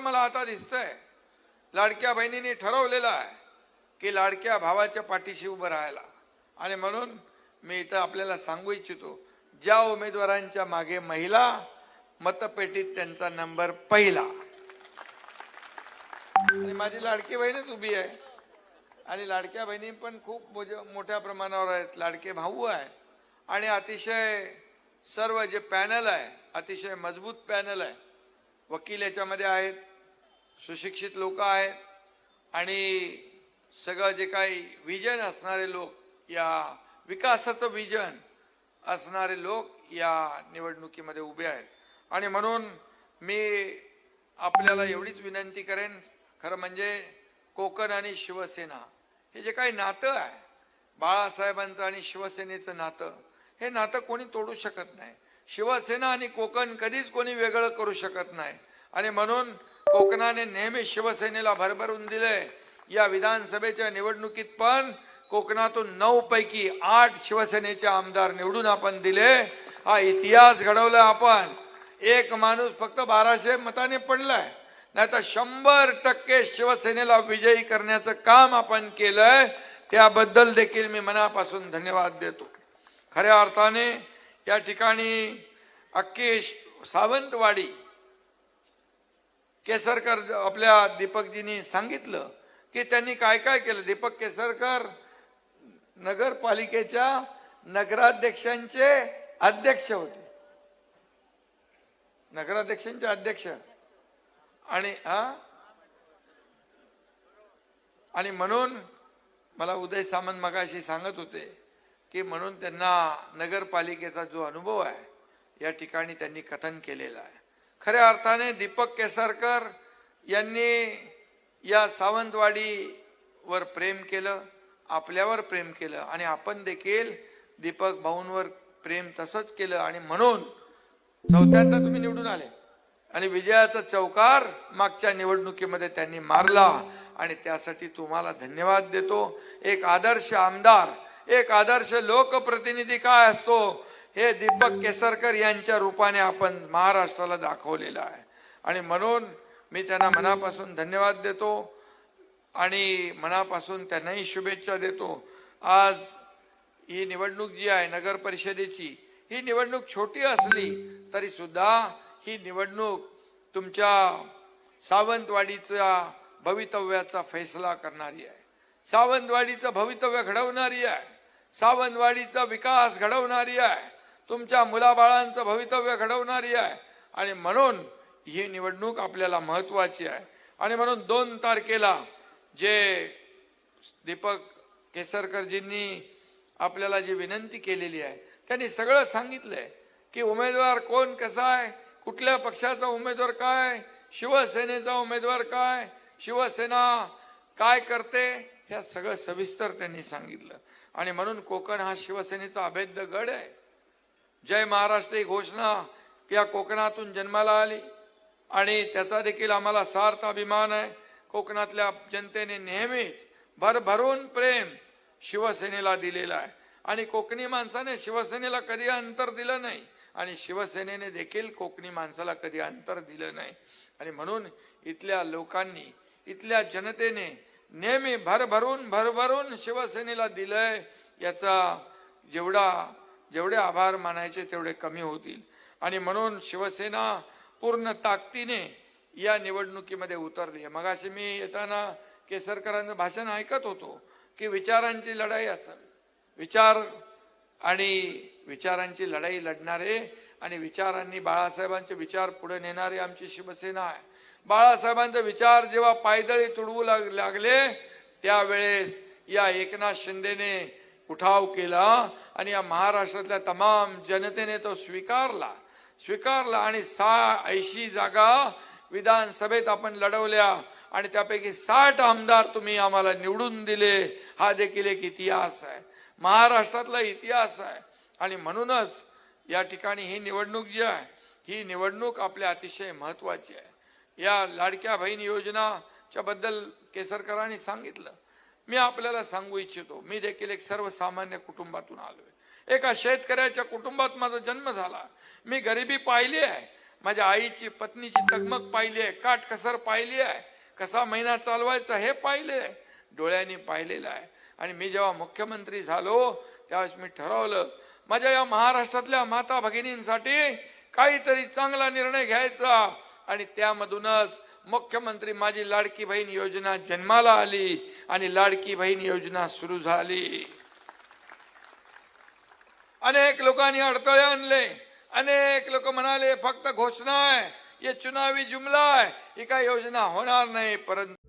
मला आता दिसतंय लाडक्या बहिणींनी ठरवलेलं आहे की लाडक्या भावाच्या पाठीशी उभं राहायला, आणि म्हणून मी इथं आपल्याला सांगू इच्छितो, ज्या उमेदवारांच्या मागे महिला, मतपेटीत त्यांचा नंबर पहिला. आणि माझी लाडकी बहीणच उभी आहे, आणि लाडक्या बहिणी पण खूप मोठ्या प्रमाणावर आहेत, लाडके भाऊ आहे, आणि अतिशय सर्व जे पॅनल आहे अतिशय मजबूत पॅनल आहे. वकील याच्यामध्ये आहेत, सुशिक्षित लोक आहेत, आणि सगळं जे काही विजन असणारे लोक, या विकासाचं विजन असणारे लोक या निवडणुकीमध्ये उभे आहेत. आणि म्हणून मी आपल्याला एवढीच विनंती करेन, खरं म्हणजे कोकण आणि शिवसेना हे जे काही नातं आहे, बाळासाहेबांचं आणि शिवसेनेचं नातं, हे नातं कोणी तोडू शकत नाही. शिवसेना आणि कोकण कधीच कोणी वेगळं करू शकत नाही. आणि म्हणून कोकणाने नेहमी शिवसेनेला भरभरून दिले. या विधानसभेच्या निवडणुकीत पण कोकणातून 9 पैकी 8 शिवसेनेचे आमदार निवडून आपण दिले. हा इतिहास घडवला आपण. एक माणूस फक्त 1200 मताने पडलाय, नाही तर 100% शिवसेनेला विजयी करण्याचं काम आपण केलंय. त्याबद्दल देखील मी मनापासून धन्यवाद देतो. खऱ्या अर्थाने या ठिकाणी अख्खी सावंतवाडी, केसरकर आपल्या दीपकजींनी सांगितलं की त्यांनी काय काय केलं. दीपक केसरकर नगरपालिकेच्या नगराध्यक्षांचे अध्यक्ष होते, नगराध्यक्षांचे अध्यक्ष. आणि म्हणून मला उदय सामंत मगाशी सांगत होते की म्हणून त्यांना नगरपालिकेचा जो अनुभव आहे या ठिकाणी त्यांनी कथन केलेलं आहे. खऱ्या अर्थाने दीपक केसरकर यांनी या सावंतवाडीवर प्रेम केलं, आपल्यावर प्रेम केलं, आणि आपण देखील दीपक भाऊंवर प्रेम तसंच केलं. आणि म्हणून चौथ्यांदा तुम्ही निवडून आले, आणि विजयाचा चौकार मागच्या निवडणुकीमध्ये त्यांनी मारला, आणि त्यासाठी तुम्हाला धन्यवाद देतो. एक आदर्श आमदार, एक आदर्श लोकप्रतिनिधी काय असतो हे दीपक केसरकर यांच्या रूपाने आपण महाराष्ट्राला दाखवलेलं आहे. आणि म्हणून मी त्यांना मनापासून धन्यवाद देतो, आणि मनापासून त्यांनाही शुभेच्छा देतो. आज ही निवडणूक जी आहे नगर परिषदेची, ही निवडणूक छोटी असली तरी सुद्धा ही निवडणूक तुमच्या सावंतवाडीच्या भवितव्याचा फैसला करणारी आहे, सावंतवाडीचं भवितव्य घडवणारी आहे, सावंतवाडीचा विकास घडवणारी आहे, तुमच्या मुलाबाळांचं भवितव्य घडवणारी आहे. आणि म्हणून ही निवडणूक आपल्याला महत्वाची आहे. आणि म्हणून 2 तारखेला जे दीपक केसरकरजींनी आपल्याला जी विनंती केलेली आहे त्यांनी सगळं सांगितलंय की उमेदवार कोण कसा आहे, कुठल्या पक्षाचा उमेदवार काय, शिवसेनेचा उमेदवार काय, शिवसेना काय करते, हे सगळं सविस्तर त्यांनी सांगितलं. आणि म्हणून कोकण हा शिवसेनेचा अभेद्य गड आहे. जय महाराष्ट्र ही घोषणा या कोकणातून जन्माला आली, आणि त्याचा देखील आम्हाला सार्थ अभिमान आहे. कोकणातल्या जनतेने नेहमीच भरभरून प्रेम शिवसेनेला दिलेलं आहे, आणि कोकणी माणसाने शिवसेनेला कधी अंतर दिलं नाही, आणि शिवसेनेने देखील कोकणी माणसाला कधी अंतर दिलं नाही. आणि म्हणून इथल्या लोकांनी, इथल्या जनतेने नेहमी भरभरून शिवसेनेला दिलंय. याचा जेवढे आभार मानायचे तेवढे कमी होतील. आणि म्हणून शिवसेना पूर्ण ताकदीने या निवडणुकीमध्ये उतरली. मगाशी मी येताना केसरकरांचं भाषण ऐकत होतो की विचारांची लढाई असेल, विचारांची लढाई लढणारे आणि विचारांनी बाळासाहेबांचे विचार पुढे नेणारे आमची शिवसेना आहे. बाळासाहेबांचे विचार जेव्हा पायदळी तुडवू लागले त्यावेळेस या एकनाथ शिंदेने उठाव केला, आणि या महाराष्ट्रातल्या तमाम जनतेने तो स्वीकारला, आणि 80 जागा विधानसभेत आपण लढवल्या. आणि त्यापैकी 60 आमदार तुम्ही आम्हाला निवडून दिले, हा देखील एक इतिहास आहे, महाराष्ट्रातला इतिहास आहे. आणि म्हणूनच या ठिकाणी ही निवडणूक जी आहे, ही निवडणूक आपल्या अतिशय महत्वाची आहे. या लाडक्या बहीण योजनाच्या बद्दल केसरकरांनी सांगितलं. मी आपल्याला सांगू इच्छितो, मी देखील एक सर्वसामान्य कुटुंबातून आलोय. एका शेतकऱ्याच्या कुटुंबात माझा जन्म झाला. मी गरिबी पाहिली आहे, माझ्या आईची पत्नीची तगमग पाहिली आहे, काटकसर पाहिली आहे, कसा महिना चालवायचा हे पाहिले आहे, डोळ्यांनी पाहिलेलं आहे. आणि मी जेव्हा मुख्यमंत्री झालो त्यावेळेस मी ठरवलं, माझ्या या महाराष्ट्रातल्या माता भगिनींसाठी काहीतरी चांगला निर्णय घ्यायचा. आणि त्यामधूनच मुख्यमंत्री माझी लाडकी बहीण योजना जन्माला आली आणि लाडकी बहीण योजना सुरू झाली. अनेक लोकांनी अडथळे आणले, अनेक लोक म्हणाले फक्त घोषणा आहे, ये चुनावी जुमला आहे, ही काय योजना होणार नाही. परंतु